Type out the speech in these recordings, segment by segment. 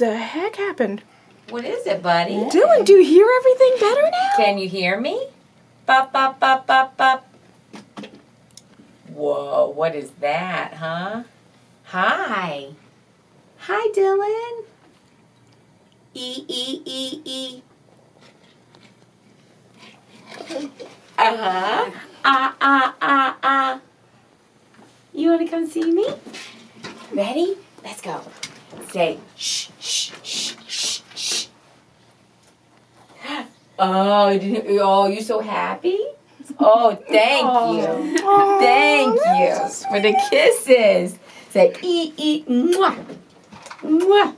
the heck happened? What is it, buddy? Dylan, do you hear everything better now? Can you hear me? Bop, bop, bop, bop, bop. Whoa, what is that, huh? Hi. Hi, Dylan. E. Uh-huh. Ah. You want to come see me? Ready? Let's go. Say, shh, shh, shh, shh, shh. Oh, you're so happy? Oh, thank you. Thank you for the kisses. Say, mwah, mwah.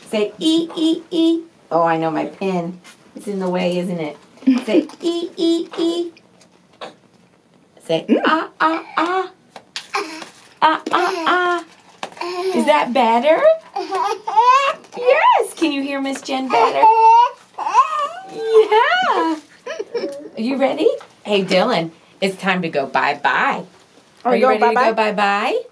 Say, e. Oh, I know my pen. It's in the way, isn't it? Say, e. Say, ah. Is that better? Yes. Can you hear Miss Jen better? Yeah. Are you ready? Hey, Dylan, it's time to go bye-bye. Are you ready to go bye-bye?